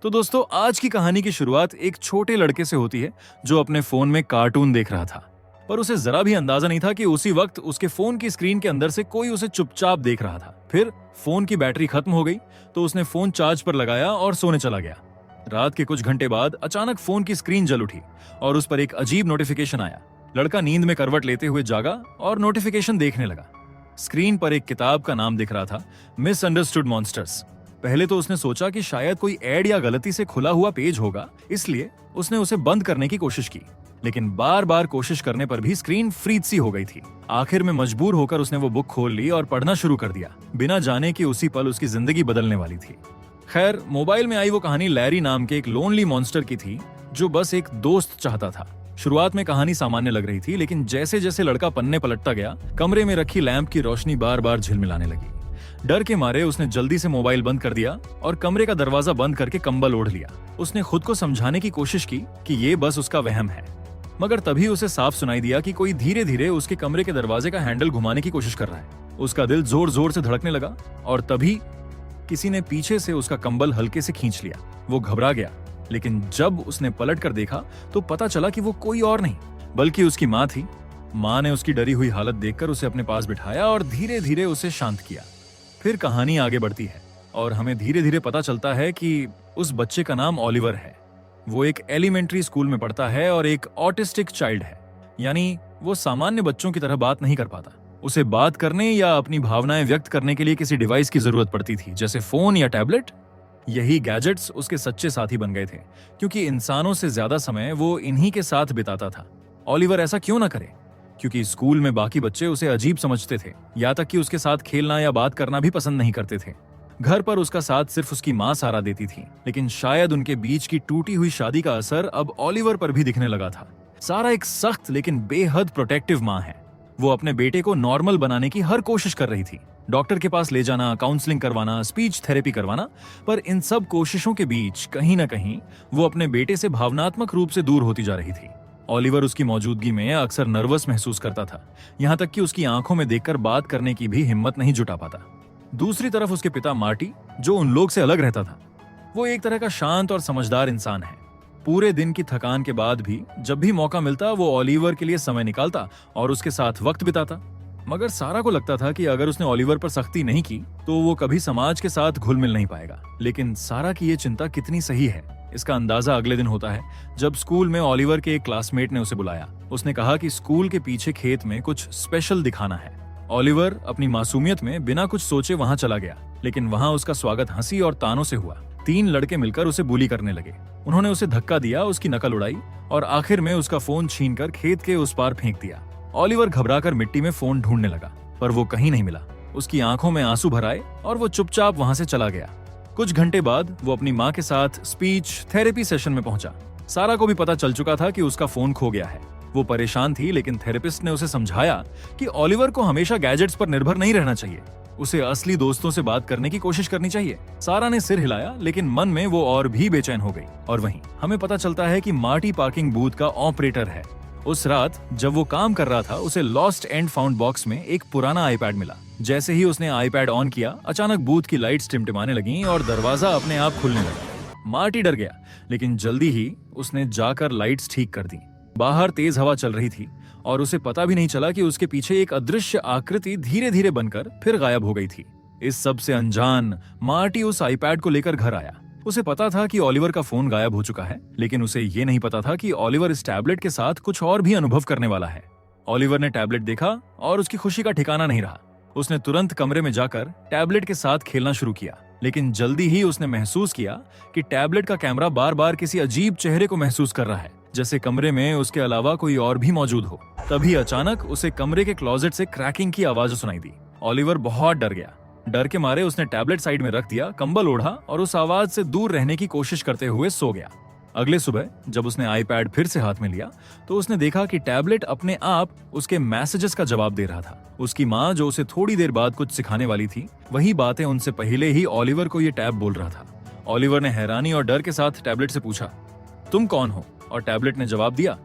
तो दोस्तों, आज की कहानी की शुरुआत एक छोटे लड़के से होती है जो अपने फोन में कार्टून देख रहा था। पर उसे जरा भी अंदाजा नहीं था कि उसी वक्त उसके फोन की स्क्रीन के अंदर से कोई उसे चुपचाप देख रहा था। फिर फोन की बैटरी खत्म हो गई तो उसने फोन चार्ज पर लगाया और सोने चला गया। रात के कुछ घंटे बाद अचानक फोन की स्क्रीन जल उठी और उस पर एक अजीब नोटिफिकेशन आया। लड़का नींद में करवट लेते हुए जागा और नोटिफिकेशन देखने लगा। स्क्रीन पर एक किताब का नाम दिख रहा था, मिसअंडरस्टूड मॉन्स्टर्स। पहले तो उसने सोचा कि शायद कोई ऐड या गलती से खुला हुआ पेज होगा, इसलिए उसने उसे बंद करने की कोशिश की। लेकिन बार बार कोशिश करने पर भी स्क्रीन फ्रीज सी हो गई थी। आखिर में मजबूर होकर उसने वो बुक खोल ली और पढ़ना शुरू कर दिया, बिना जाने कि उसी पल उसकी जिंदगी बदलने वाली थी। खैर, मोबाइल में आई वो कहानी लैरी नाम के एक लोनली मॉन्स्टर की थी जो बस एक दोस्त चाहता था। शुरुआत में कहानी सामान्य लग रही थी, लेकिन जैसे जैसे लड़का पन्ने पलटता गया, कमरे में रखी लैंप की रोशनी बार बार झिलमिलाने लगी। डर के मारे उसने जल्दी से मोबाइल बंद कर दिया और कमरे का दरवाजा बंद करके कंबल ओढ़ लिया। उसने खुद को समझाने की कोशिश की कि ये बस उसका वहम है, मगर तभी उसे साफ सुनाई दिया कि कोई धीरे धीरे उसके कमरे के दरवाजे का हैंडल घुमाने की कोशिश कर रहा है। उसका दिल जोर जोर से धड़कने लगा और तभी किसी ने पीछे से उसका कंबल हल्के से खींच लिया। वो घबरा गया, लेकिन जब उसने पलट कर देखा तो पता चला कि वो कोई और नहीं बल्कि उसकी माँ थी। माँ ने उसकी डरी हुई हालत देखकर उसे अपने पास बिठाया और धीरे धीरे उसे शांत किया। फिर कहानी आगे बढ़ती है और हमें धीरे धीरे पता चलता है कि उस बच्चे का नाम ओलिवर है। वो एक एलिमेंट्री स्कूल में पढ़ता है और एक ऑटिस्टिक चाइल्ड है, यानी वो सामान्य बच्चों की तरह बात नहीं कर पाता। उसे बात करने या अपनी भावनाएं व्यक्त करने के लिए किसी डिवाइस की जरूरत पड़ती थी, जैसे फोन या टैबलेट। यही गैजेट्स उसके सच्चे साथी बन गए थे, क्योंकि इंसानों से ज्यादा समय वो इन्हीं के साथ बिताता था। ओलिवर ऐसा क्यों ना करे? क्योंकि स्कूल में बाकी बच्चे उसे अजीब समझते थे, या तक कि उसके साथ खेलना या बात करना भी पसंद नहीं करते थे। घर पर उसका साथ सिर्फ उसकी माँ सहारा देती थी, लेकिन शायद उनके बीच की टूटी हुई शादी का असर अब ओलिवर पर भी दिखने लगा था। सारा एक सख्त लेकिन बेहद प्रोटेक्टिव माँ है। वो अपने बेटे को नॉर्मल बनाने की हर कोशिश कर रही थी, डॉक्टर के पास ले जाना, काउंसलिंग करवाना, स्पीच थेरेपी करवाना। पर इन सब कोशिशों के बीच कहीं ना कहीं वो अपने बेटे से भावनात्मक रूप से दूर होती जा रही थी। ओलिवर उसकी मौजूदगी में अक्सर नर्वस महसूस करता था, यहाँ तक कि उसकी आंखों में देखकर बात करने की भी हिम्मत नहीं जुटा पाता। दूसरी तरफ उसके पिता मार्टी, जो उन लोग से अलग रहता था, वो एक तरह का शांत और समझदार इंसान है। पूरे दिन की थकान के बाद भी जब भी मौका मिलता वो ओलिवर के लिए समय निकालता और उसके साथ वक्त बिताता। मगर सारा को लगता था कि अगर उसने ओलिवर पर सख्ती नहीं की तो वो कभी समाज के साथ घुल मिल नहीं पाएगा। लेकिन सारा की ये चिंता कितनी सही है, इसका अंदाजा अगले दिन होता है जब स्कूल में ओलिवर के एक क्लासमेट ने उसे बुलाया। उसने कहा कि स्कूल के पीछे खेत में कुछ स्पेशल दिखाना है। ओलिवर अपनी मासूमियत में बिना कुछ सोचे वहां चला गया, लेकिन वहां उसका स्वागत हंसी और तानों से हुआ। 3 लड़के मिलकर उसे बुली करने लगे। उन्होंने उसे धक्का दिया, उसकी नकल उड़ाई और आखिर में उसका फोन छीनकर खेत के उस पार फेंक दिया। ओलिवर घबराकर मिट्टी में फोन ढूंढने लगा, पर वो कहीं नहीं मिला। उसकी आंखों में आंसू भर आए और वो चुपचाप वहां से चला गया। कुछ घंटे बाद वो अपनी माँ के साथ स्पीच थेरेपी सेशन में पहुंचा। सारा को भी पता चल चुका था कि उसका फोन खो गया है। वो परेशान थी, लेकिन थेरेपिस्ट ने उसे समझाया कि ओलिवर को हमेशा गैजेट्स पर निर्भर नहीं रहना चाहिए, उसे असली दोस्तों से बात करने की कोशिश करनी चाहिए। सारा ने सिर हिलाया, लेकिन मन में वो और भी बेचैन हो गई। और वहीं हमें पता चलता है कि मार्टी पार्किंग बूथ का ऑपरेटर है। उस रात जब वो काम कर रहा था, उसे लॉस्ट एंड फाउंड बॉक्स में एक पुराना आईपैड मिला। जैसे ही उसने आईपैड ऑन किया, अचानक बूथ की लाइट्स टिमटिमाने लगीं और दरवाजा अपने आप खुलने लगा। मार्टी डर गया, लेकिन जल्दी ही उसने जाकर लाइट्स ठीक कर दी। बाहर तेज हवा चल रही थी और उसे पता भी नहीं चला कि उसके पीछे एक अदृश्य आकृति धीरे धीरे बनकर फिर गायब हो गई थी। इस सब से अनजान मार्टी उस आईपैड को लेकर घर आया। उसे पता था कि ओलिवर का फोन गायब हो चुका है, लेकिन उसे ये नहीं पता था कि ओलिवर इस टैबलेट के साथ कुछ और भी अनुभव करने वाला है। ओलिवर ने टैबलेट देखा और उसकी खुशी का ठिकाना नहीं रहा। उसने तुरंत कमरे में जाकर टैबलेट के साथ खेलना शुरू किया, लेकिन जल्दी ही उसने महसूस किया कि टैबलेट का कैमरा बार बार किसी अजीब चेहरे को महसूस कर रहा है, जैसे कमरे में उसके अलावा कोई और भी मौजूद हो। तभी अचानक उसे कमरे के क्लोजेट से क्रैकिंग की आवाज सुनाई दी। ओलिवर बहुत डर गया। डर के मारे उसने टैबलेट साइड में रख दिया, कंबल ओढ़ा और उस आवाज से दूर रहने की कोशिश करते हुए सो गया। अगले सुबह जब उसने आईपैड फिर से हाथ में लिया तो उसने देखा कि टैबलेट अपने आप उसके मैसेजेस का जवाब दे रहा था। उसकी माँ, जो उसे थोड़ी देर बाद कुछ सिखाने वाली थी, वही बातें उनसे पहले ही ओलिवर को ये टैब बोल रहा था। ओलिवर ने हैरानी और डर के साथ टैबलेट से पूछा, तुम कौन हो? और टैबलेट ने जवाब दिया,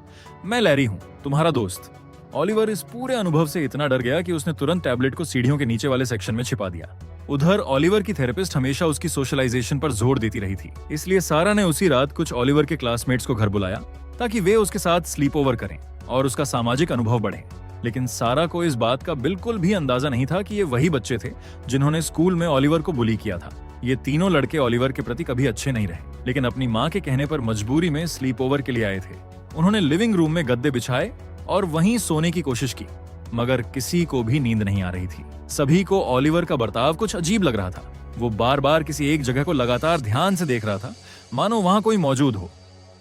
मैं लैरी हूँ, तुम्हारा दोस्त। ओलिवर इस पूरे अनुभव से इतना डर गया कि उसने तुरंत टैबलेट को सीढ़ियों के नीचे वाले सेक्शन में छिपा दिया। उधर ओलिवर की थेरेपिस्ट हमेशा उसकी सोशलाइजेशन पर जोर देती रही थी, इसलिए सारा ने उसी रात कुछ ओलिवर के क्लासमेट्स को घर बुलाया ताकि वे उसके साथ स्लीप ओवर करें और उसका सामाजिक अनुभव बढ़े। लेकिन सारा को इस बात का बिल्कुल भी अंदाजा नहीं था कि ये वही बच्चे थे जिन्होंने स्कूल में ओलिवर को बुली किया था। ये तीनों लड़के ओलिवर के प्रति कभी अच्छे नहीं रहे, लेकिन अपनी माँ के कहने पर मजबूरी में स्लीप ओवर के लिए आए थे। उन्होंने लिविंग रूम में गद्दे बिछाए और वहीं सोने की कोशिश की, मगर किसी को भी नींद नहीं आ रही थी। सभी को ओलिवर का बर्ताव कुछ अजीब लग रहा था। वो बार बार किसी एक जगह को लगातार ध्यान से देख रहा था, मानो वहां कोई मौजूद हो।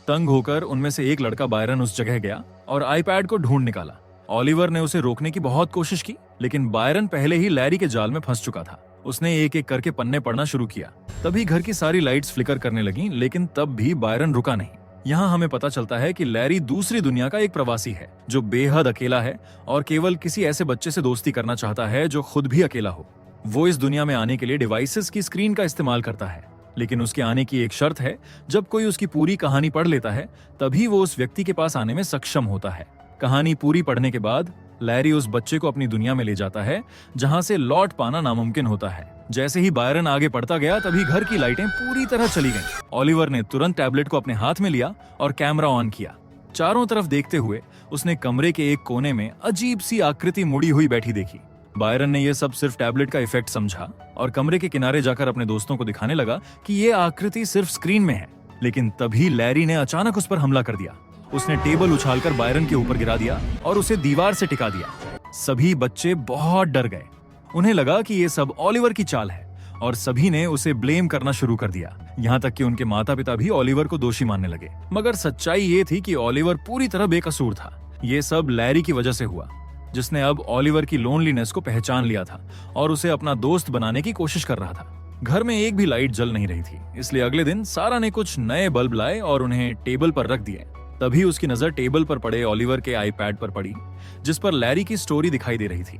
तंग होकर उनमें से एक लड़का बायरन उस जगह गया और आईपैड को ढूंढ निकाला। ओलिवर ने उसे रोकने की बहुत कोशिश की, लेकिन बायरन पहले ही लैरी के जाल में फंस चुका था। उसने एक एक करके पन्ने पढ़ना शुरू किया। तभी घर की सारी लाइट्स फ्लिकर करने लगीं, लेकिन तब भी बायरन रुका नहीं। यहाँ हमें पता चलता है कि लैरी दूसरी दुनिया का एक प्रवासी है जो बेहद अकेला है और केवल किसी ऐसे बच्चे से दोस्ती करना चाहता है जो खुद भी अकेला हो। वो इस दुनिया में आने के लिए डिवाइसेस की स्क्रीन का इस्तेमाल करता है, लेकिन उसके आने की एक शर्त है, जब कोई उसकी पूरी कहानी पढ़ लेता है तभी वो उस व्यक्ति के पास आने में सक्षम होता है। कहानी पूरी पढ़ने के बाद लैरी उस बच्चे को अपनी दुनिया में ले जाता है जहां से लौट पाना नामुमकिन होता है। जैसे ही बायरन आगे बढ़ता गया तभी घर की लाइटें पूरी तरह चली गईं। ओलिवर ने तुरंत टैबलेट को अपने हाथ में लिया और कैमरा ऑन किया। चारों तरफ देखते हुए उसने कमरे के एक कोने में अजीब सी आकृति मुड़ी हुई बैठी देखी। बायरन ने यह सब सिर्फ टैबलेट का इफेक्ट समझा और कमरे के किनारे जाकर अपने दोस्तों को दिखाने लगा कि ये आकृति सिर्फ स्क्रीन में है। लेकिन तभी लैरी ने अचानक उस पर हमला कर दिया। उसने टेबल उछालकर बायरन के ऊपर गिरा दिया और उसे दीवार से टिका दिया। सभी बच्चे बहुत डर गए। उन्हें लगा कि ये सब ओलिवर की चाल है और सभी ने उसे ब्लेम करना शुरू कर दिया। यहाँ तक कि उनके माता पिता भी ओलिवर को दोषी मानने लगे। मगर सच्चाई ये थी कि ओलिवर पूरी तरह बेकसूर था। ये सब लैरी की वजह से हुआ, जिसने अब ओलिवर की लोनलीनेस को पहचान लिया था और उसे अपना दोस्त बनाने की कोशिश कर रहा था। घर में एक भी लाइट जल नहीं रही थी, इसलिए अगले दिन सारा ने कुछ नए बल्ब लाए और उन्हें टेबल पर रख दिए। तभी उसकी नजर टेबल पर पड़े ओलिवर के आईपैड पर पड़ी, जिस पर लैरी की स्टोरी दिखाई दे रही थी।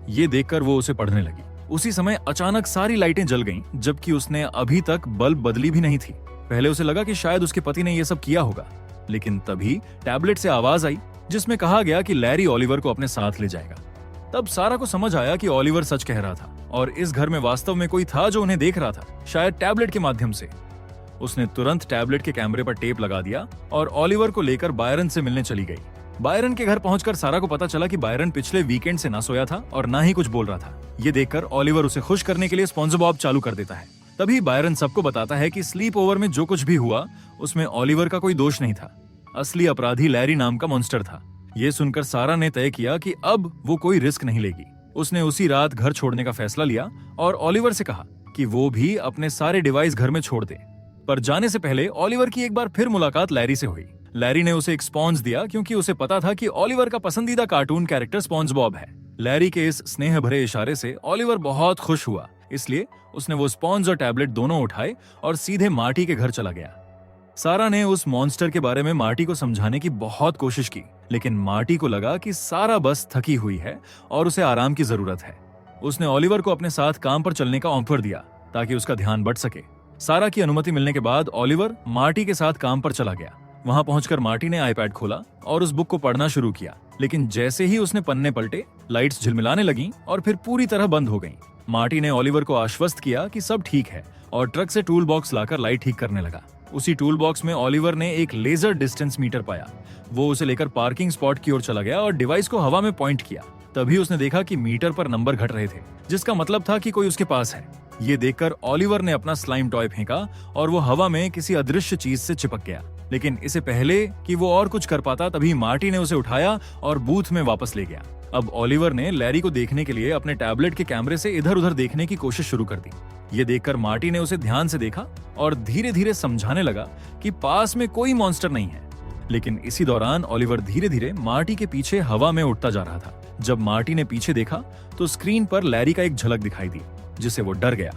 ये देखकर वो उसे पढ़ने लगी। उसी समय अचानक सारी लाइटें जल गईं, जबकि उसने अभी तक बल्ब बदली भी नहीं थी। पहले उसे लगा कि शायद उसके पति ने यह सब किया होगा, लेकिन तभी टैबलेट से आवाज आई जिसमें कहा गया कि लैरी ओलिवर को अपने साथ ले जाएगा। तब सारा को समझ आया कि ओलिवर सच कह रहा था और इस घर में वास्तव में कोई था जो उन्हें देख रहा था, शायद टैबलेट के माध्यम से। उसने तुरंत टैबलेट के कैमरे पर टेप लगा दिया और ओलिवर को लेकर बायरन से मिलने चली गई। बायरन के घर पहुंचकर सारा को पता चला कि बायरन पिछले वीकेंड से ना सोया था और ना ही कुछ बोल रहा था। ये देखकर ओलिवर उसे खुश करने के लिए स्पॉन्जबॉब चालू कर देता है। तभी बायरन सबको बताता है कि स्लीप ओवर में जो कुछ भी हुआ उसमें ओलिवर का कोई दोष नहीं था। असली अपराधी लैरी नाम का मॉन्स्टर था। ये सुनकर सारा ने तय किया कि अब वो कोई रिस्क नहीं लेगी। उसने उसी रात घर छोड़ने का फैसला लिया और ओलिवर से कहा कि वो भी अपने सारे डिवाइस घर में छोड़ दे। पर जाने से पहले ओलिवर की एक बार फिर मुलाकात लैरी से हुई। लैरी ने उसे एक स्पॉन्ज दिया क्योंकि उसे पता था कि ओलिवर का पसंदीदा कार्टून कैरेक्टर स्पॉन्जबॉब है। लैरी के इस स्नेह भरे इशारे से ओलिवर बहुत खुश हुआ, इसलिए उसने वो स्पॉन्ज और टैबलेट दोनों उठाए और सीधे मार्टी के घर चला गया। सारा ने उस मॉन्स्टर के बारे में मार्टी को समझाने की बहुत कोशिश की, लेकिन मार्टी को लगा कि सारा बस थकी हुई है और उसे आराम की जरूरत है। उसने ओलिवर को अपने साथ काम पर चलने का ऑफर दिया ताकि उसका ध्यान बढ़ सके। सारा की अनुमति मिलने के बाद ओलिवर मार्टी के साथ काम पर चला गया। वहां पहुंचकर मार्टी ने आईपैड खोला और उस बुक को पढ़ना शुरू किया, लेकिन जैसे ही उसने पन्ने पलटे, लाइट्स झिलमिलाने लगीं और फिर पूरी तरह बंद हो गईं। मार्टी ने ओलिवर को आश्वस्त किया कि सब ठीक है और ट्रक से टूल बॉक्स लाकर लाइट ठीक करने लगा। उसी टूल बॉक्स में ओलिवर ने एक लेजर डिस्टेंस मीटर पाया। वो उसे लेकर पार्किंग स्पॉट की ओर चला गया और डिवाइस को हवा में पॉइंट किया। तभी उसने देखा कि मीटर पर नंबर घट रहे थे, जिसका मतलब था कि कोई उसके पास है। ये देखकर ओलिवर ने अपना स्लाइम टॉय फेंका और वो हवा में किसी अदृश्य चीज से चिपक गया। लेकिन इससे पहले कि वो और कुछ कर पाता, तभी मार्टी ने उसे उठाया और बूथ में वापस ले गया। अब ओलिवर ने लैरी को देखने के लिए अपने टैबलेट के कैमरे से इधर उधर देखने की कोशिश शुरू कर दी। ये देखकर मार्टी ने उसे ध्यान से देखा और धीरे धीरे समझाने लगा कि पास में कोई मॉन्स्टर नहीं है। लेकिन इसी दौरान ओलिवर धीरे धीरे मार्टी के पीछे हवा में उड़ता जा रहा था। जब मार्टी ने पीछे देखा तो स्क्रीन पर लैरी का एक झलक दिखाई दी, जिसे वो डर गया।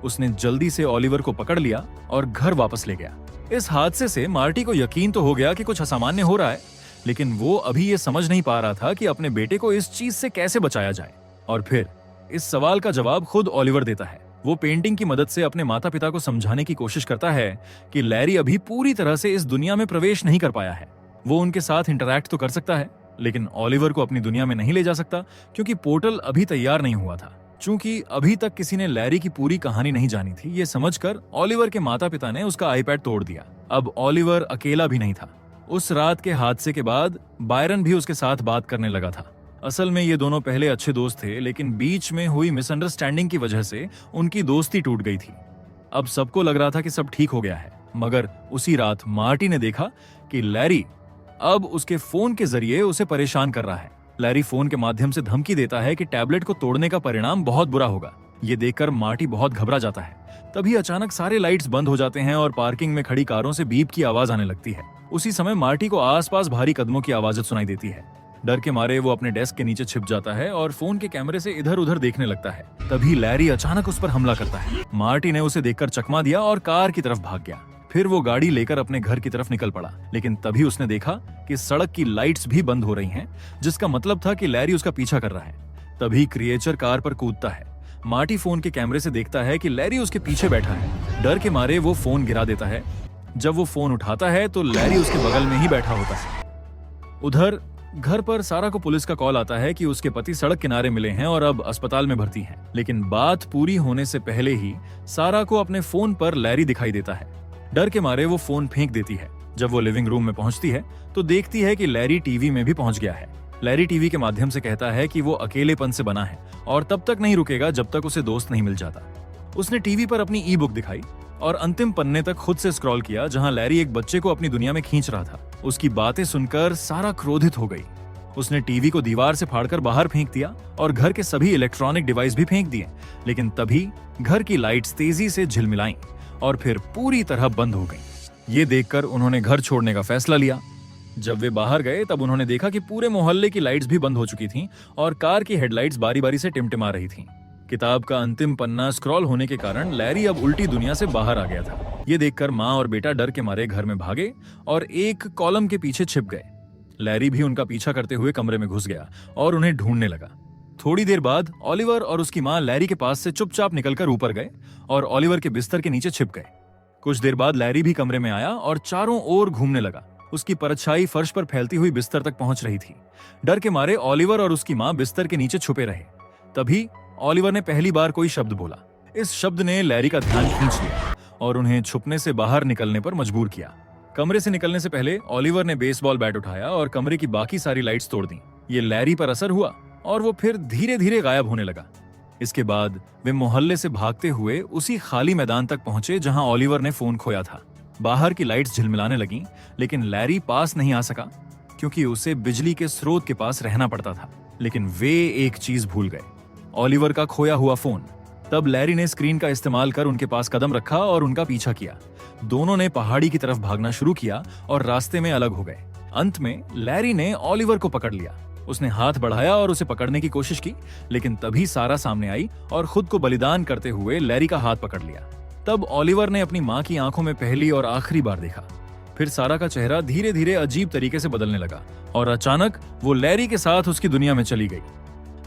उसने जल्दी से ओलिवर को पकड़ लिया और घर वापस ले गया। इस हादसे से मार्टी को यकीन तो हो गया कि कुछ असामान्य हो रहा है, लेकिन वो अभी ये समझ नहीं पा रहा था कि अपने बेटे को इस चीज से कैसे बचाया जाए। और फिर इस सवाल का जवाब खुद ओलिवर देता है। वो पेंटिंग की मदद से अपने माता पिता को समझाने की कोशिश करता है कि लैरी अभी पूरी तरह से इस दुनिया में प्रवेश नहीं कर पाया है। वो उनके साथ इंटरैक्ट तो कर सकता है, लेकिन ओलिवर को अपनी दुनिया में नहीं ले जा सकता क्योंकि पोर्टल अभी तैयार नहीं हुआ था। चूंकि अभी तक किसी ने लैरी की पूरी कहानी नहीं जानी थी, ये समझकर ओलिवर के माता पिता ने उसका आईपैड तोड़ दिया। अब ओलिवर अकेला भी नहीं था। उस रात के हादसे के बाद बायरन भी उसके साथ बात करने लगा था। असल में ये दोनों पहले अच्छे दोस्त थे, लेकिन बीच में हुई मिसअंडरस्टैंडिंग की वजह से उनकी दोस्ती टूट गई थी। अब सबको लग रहा था कि सब ठीक हो गया है, मगर उसी रात मार्टी ने देखा कि लैरी अब उसके फोन के जरिए उसे परेशान कर रहा है। लैरी फोन के माध्यम से धमकी देता है कि टैबलेट को तोड़ने का परिणाम बहुत बुरा होगा। ये देखकर मार्टी बहुत घबरा जाता है। तभी अचानक सारे लाइट्स बंद हो जाते हैं और पार्किंग में खड़ी कारों से बीप की आवाज आने लगती है। उसी समय मार्टी को आसपास भारी कदमों की आवाज सुनाई देती है। डर के मारे वो अपने डेस्क के नीचे छिप जाता है और फोन के कैमरे से इधर उधर देखने लगता है। तभी लैरी अचानक उस पर हमला करता है। मार्टी ने उसे देखकर चकमा दिया और कार की तरफ भाग गया। फिर वो गाड़ी लेकर अपने घर की तरफ निकल पड़ा, लेकिन तभी उसने देखा कि सड़क की लाइट्स भी बंद हो रही हैं, जिसका मतलब था कि लैरी उसका पीछा कर रहा है। तभी क्रिएचर कार पर कूदता है। मार्टी फोन के कैमरे से देखता है कि लैरी उसके पीछे बैठा है। डर के मारे वो फोन गिरा देता है। जब वो फोन उठाता है तो लैरी उसके बगल में ही बैठा होता है। उधर घर पर सारा को पुलिस का कॉल आता है कि उसके पति सड़क किनारे मिले हैं और अब अस्पताल में भर्ती हैं। लेकिन बात पूरी होने से पहले ही सारा को अपने फोन पर लैरी दिखाई देता है। डर के मारे वो फोन फेंक देती है। जब वो लिविंग रूम में पहुंचती है तो देखती है कि लैरी टीवी में भी पहुंच गया है। लैरी टीवी के माध्यम से कहता है कि वो अकेलेपन से बना है और तब तक नहीं रुकेगा जब तक उसे दोस्त नहीं मिल जाता। उसने टीवी पर अपनी ई बुक दिखाई और अंतिम पन्ने तक खुद से स्क्रॉल किया, जहां लैरी एक बच्चे को अपनी दुनिया में खींच रहा था। उसकी बातें सुनकर सारा क्रोधित हो गई। उसने टीवी को दीवार से फाड़कर बाहर फेंक दिया और घर के सभी इलेक्ट्रॉनिक डिवाइस भी फेंक दिए। लेकिन तभी घर की लाइट्स तेजी से झिलमिलाईं और फिर पूरी तरह बंद हो गईं। ये देखकर उन्होंने घर छोड़ने का फैसला लिया। जब वे बाहर गए तब उन्होंने देखा कि पूरे मोहल्ले की लाइट्स भी बंद हो चुकी थीं और कार की हेडलाइट्स बारी-बारी से टिमटिमा रही थीं। किताब का अंतिम पन्ना स्क्रॉल होने के कारण लैरी अब उल्टी दुनिया से बाहर आ गया था। ये देखकर माँ और बेटा डर के मारे घर में भागे और एक कॉलम के पीछे छिप गए। लैरी भी उनका पीछा करते हुए कमरे में घुस गया और उन्हें ढूंढने लगा। थोड़ी देर बाद ओलिवर और उसकी माँ लैरी के पास से चुपचाप निकलकर ऊपर गए और ओलिवर के बिस्तर के नीचे छिप गए। कुछ देर बाद लैरी भी कमरे में आया और चारों ओर घूमने लगा। उसकी परछाई फर्श पर फैलती हुई बिस्तर तक पहुंच रही थी। डर के मारे ओलिवर और उसकी माँ बिस्तर के नीचे छुपे रहे। तभी ओलिवर ने पहली बार कोई शब्द बोला। इस शब्द ने लैरी का ध्यान खींच लिया और उन्हें छुपने से बाहर निकलने पर मजबूर किया। कमरे से निकलने से पहले ओलिवर ने बेसबॉल बैट उठाया और कमरे की बाकी सारी लाइट्स तोड़ दी। ये लैरी पर असर हुआ और वो फिर धीरे धीरे गायब होने लगा। इसके बाद वे मोहल्ले से भागते हुए उसी खाली मैदान तक पहुंचे जहां ओलिवर ने फोन खोया था। बाहर की लाइट्स झिलमिलाने लगीं, लेकिन लैरी पास नहीं आ सका क्योंकि उसे बिजली के स्रोत के पास रहना पड़ता था। लेकिन वे एक चीज भूल गए, ओलिवर का खोया हुआ फोन। तब लैरी ने स्क्रीन का इस्तेमाल कर उनके पास कदम रखा और उनका पीछा किया। दोनों ने पहाड़ी की तरफ भागना शुरू किया और रास्ते में अलग हो गए। अंत में लैरी ने ओलिवर को पकड़ लिया। उसने हाथ बढ़ाया और उसे पकड़ने की कोशिश की, लेकिन तभी सारा सामने आई और खुद को बलिदान करते हुए लैरी का हाथ पकड़ लिया। तब ओलिवर ने अपनी माँ की आंखों में पहली और आखिरी बार देखा। फिर सारा का चेहरा धीरे धीरे अजीब तरीके से बदलने लगा और अचानक वो लैरी के साथ उसकी दुनिया में चली गई।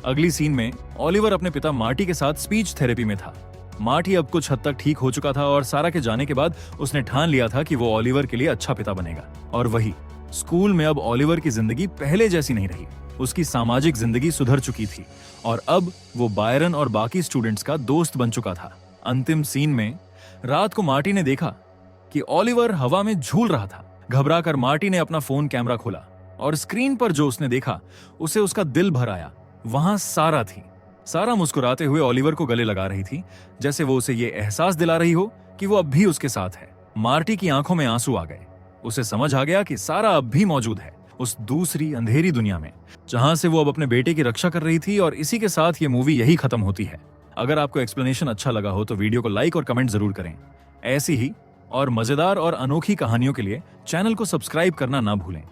अगली सीन में ओलिवर अपने पिता मार्टी के साथ स्पीच थेरेपी में था। मार्टी अब कुछ हद तक ठीक हो चुका था और सारा के जाने के बाद उसने ठान लिया था कि वो ओलिवर के लिए अच्छा पिता बनेगा। और वही स्कूल में अब ओलिवर की जिंदगी पहले जैसी नहीं रही। उसकी सामाजिक जिंदगी सुधर चुकी थी और अब वो बायरन और बाकी स्टूडेंट्स का दोस्त बन चुका था। अंतिम सीन में रात को मार्टी ने देखा कि ओलिवर हवा में झूल रहा था। घबराकर मार्टी ने अपना फोन कैमरा खोला और स्क्रीन पर जो उसने देखा उसे उसका दिल भर आया। वहां सारा थी। सारा मुस्कुराते हुए ओलिवर को गले लगा रही थी, जैसे वो उसे ये एहसास दिला रही हो कि वो अब भी उसके साथ है। मार्टी की आंखों में आंसू आ गए। उसे समझ आ गया कि सारा अब भी मौजूद है उस दूसरी अंधेरी दुनिया में, जहां से वो अब अपने बेटे की रक्षा कर रही थी। और इसी के साथ ये मूवी यही खत्म होती है। अगर आपको एक्सप्लेनेशन अच्छा लगा हो तो वीडियो को लाइक और कमेंट जरूर करें। ऐसी ही और मजेदार और अनोखी कहानियों के लिए चैनल को सब्सक्राइब करना ना भूलें।